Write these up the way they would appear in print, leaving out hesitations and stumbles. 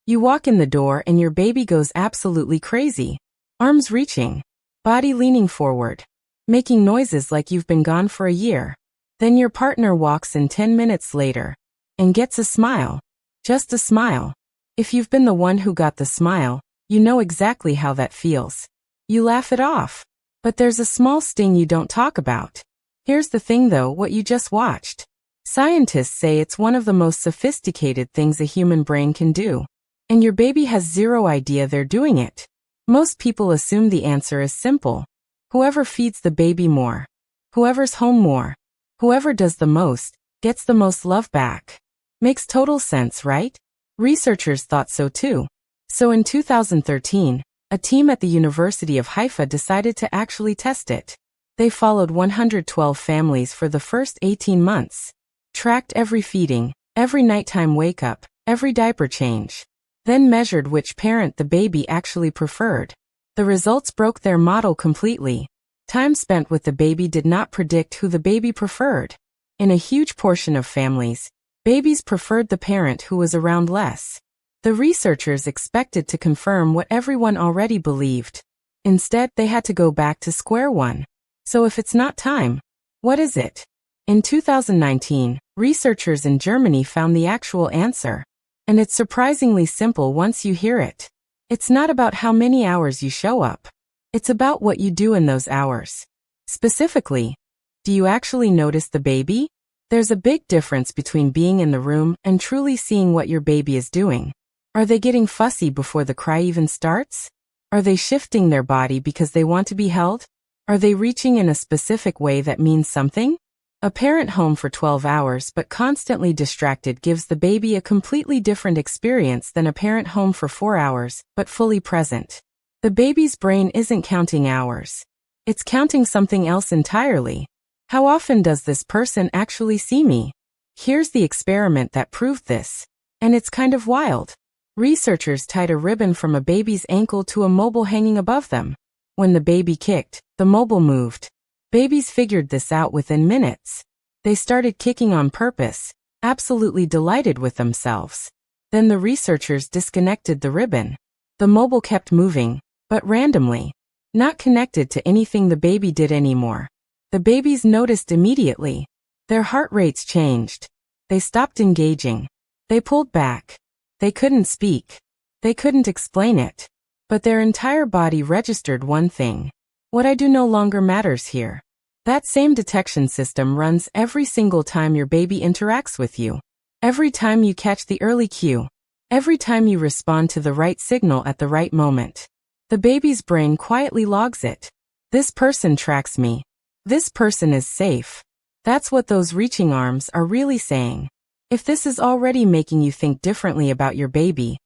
You walk in the door and your baby goes absolutely crazy. Arms reaching, body leaning forward, making noises like you've been gone for a year. Then your partner walks in 10 minutes later and gets a smile. Just a smile. If you've been the one who got the smile, you know exactly how that feels. You laugh it off. But there's a small sting you don't talk about. Here's the thing though, what you just watched. Scientists say it's one of the most sophisticated things a human brain can do. And your baby has zero idea they're doing it. Most people assume the answer is simple. Whoever feeds the baby more, whoever's home more, whoever does the most, gets the most love back. Makes total sense, right? Researchers thought so too. So in 2013, a team at the University of Haifa decided to actually test it. They followed 112 families for the first 18 months. Tracked every feeding, every nighttime wake-up, every diaper change. Then measured which parent the baby actually preferred. The results broke their model completely. Time spent with the baby did not predict who the baby preferred. In a huge portion of families, babies preferred the parent who was around less. The researchers expected to confirm what everyone already believed. Instead, they had to go back to square one. So if it's not time, what is it? In 2019, researchers in Germany found the actual answer. And it's surprisingly simple once you hear it. It's not about how many hours you show up. It's about what you do in those hours. Specifically, do you actually notice the baby? There's a big difference between being in the room and truly seeing what your baby is doing. Are they getting fussy before the cry even starts? Are they shifting their body because they want to be held? Are they reaching in a specific way that means something? A parent home for 12 hours but constantly distracted gives the baby a completely different experience than a parent home for 4 hours but fully present. The baby's brain isn't counting hours. It's counting something else entirely. How often does this person actually see me? Here's the experiment that proved this. And it's kind of wild. Researchers tied a ribbon from a baby's ankle to a mobile hanging above them. When the baby kicked, the mobile moved. Babies figured this out within minutes. They started kicking on purpose, absolutely delighted with themselves. Then the researchers disconnected the ribbon. The mobile kept moving, but randomly, not connected to anything the baby did anymore. The babies noticed immediately. Their heart rates changed. They stopped engaging. They pulled back. They couldn't speak. They couldn't explain it. But their entire body registered one thing. What I do no longer matters here. That same detection system runs every single time your baby interacts with you. Every time you catch the early cue. Every time you respond to the right signal at the right moment. The baby's brain quietly logs it. This person tracks me. This person is safe. That's what those reaching arms are really saying. If this is already making you think differently about your baby,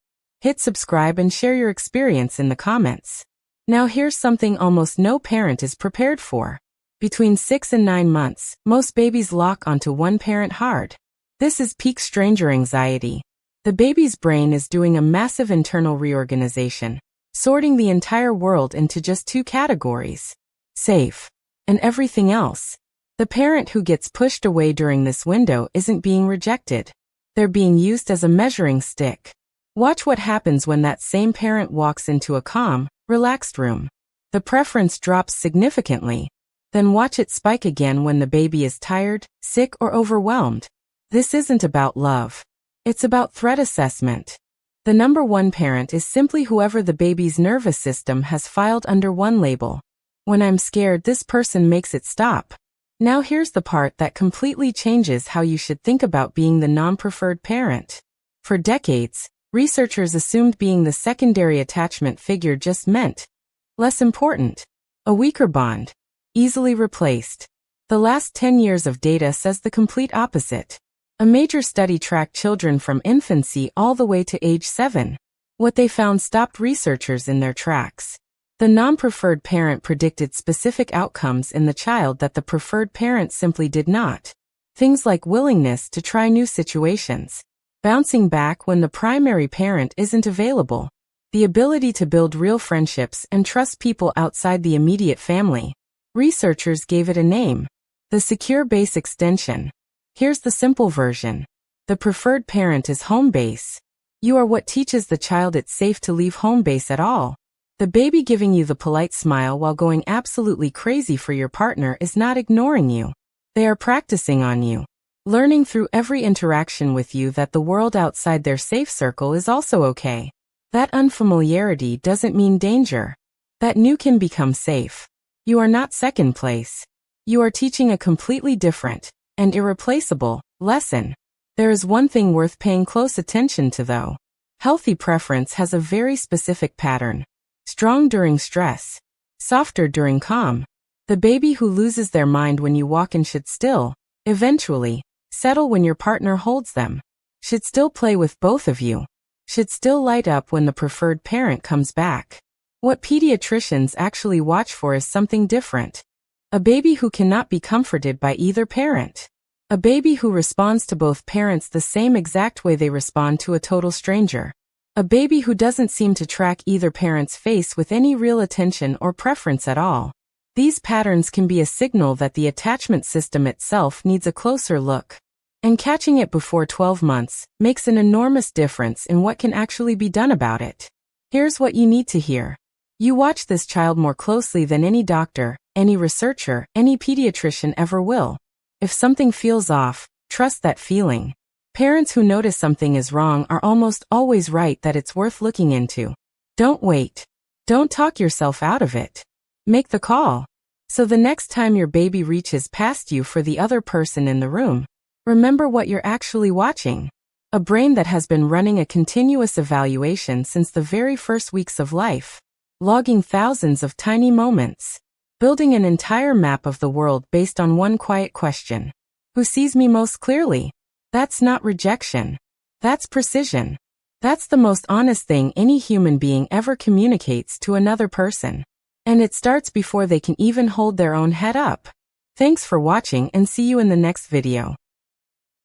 hit subscribe and share your experience in the comments. Now here's something almost no parent is prepared for. Between 6 and 9 months, most babies lock onto one parent hard. This is peak stranger anxiety. The baby's brain is doing a massive internal reorganization, sorting the entire world into just 2 categories. Safe. And everything else. The parent who gets pushed away during this window isn't being rejected. They're being used as a measuring stick. Watch what happens when that same parent walks into a calm, relaxed room. The preference drops significantly. Then watch it spike again when the baby is tired, sick, or overwhelmed. This isn't about love. It's about threat assessment. The number one parent is simply whoever the baby's nervous system has filed under one label. When I'm scared, this person makes it stop. Now here's the part that completely changes how you should think about being the non-preferred parent. For decades, researchers assumed being the secondary attachment figure just meant less important, a weaker bond, easily replaced. The last 10 years of data says the complete opposite. A major study tracked children from infancy all the way to age 7. What they found stopped researchers in their tracks. The non-preferred parent predicted specific outcomes in the child that the preferred parent simply did not. Things like willingness to try new situations, bouncing back when the primary parent isn't available, the ability to build real friendships and trust people outside the immediate family. Researchers gave it a name, the secure base extension. Here's the simple version. The preferred parent is home base. You are what teaches the child it's safe to leave home base at all. The baby giving you the polite smile while going absolutely crazy for your partner is not ignoring you. They are practicing on you, learning through every interaction with you that the world outside their safe circle is also okay. That unfamiliarity doesn't mean danger. That new can become safe. You are not second place. You are teaching a completely different and irreplaceable lesson. There is one thing worth paying close attention to though. Healthy preference has a very specific pattern. Strong during stress, softer during calm. The baby who loses their mind when you walk in should still, eventually, settle when your partner holds them. Should still play with both of you. Should still light up when the preferred parent comes back. What pediatricians actually watch for is something different. A baby who cannot be comforted by either parent. A baby who responds to both parents the same exact way they respond to a total stranger. A baby who doesn't seem to track either parent's face with any real attention or preference at all. These patterns can be a signal that the attachment system itself needs a closer look. And catching it before 12 months makes an enormous difference in what can actually be done about it. Here's what you need to hear. You watch this child more closely than any doctor, any researcher, any pediatrician ever will. If something feels off, trust that feeling. Parents who notice something is wrong are almost always right that it's worth looking into. Don't wait. Don't talk yourself out of it. Make the call. So the next time your baby reaches past you for the other person in the room, remember what you're actually watching. A brain that has been running a continuous evaluation since the very first weeks of life. Logging thousands of tiny moments. Building an entire map of the world based on one quiet question. Who sees me most clearly? That's not rejection. That's precision. That's the most honest thing any human being ever communicates to another person. And it starts before they can even hold their own head up. Thanks for watching and see you in the next video.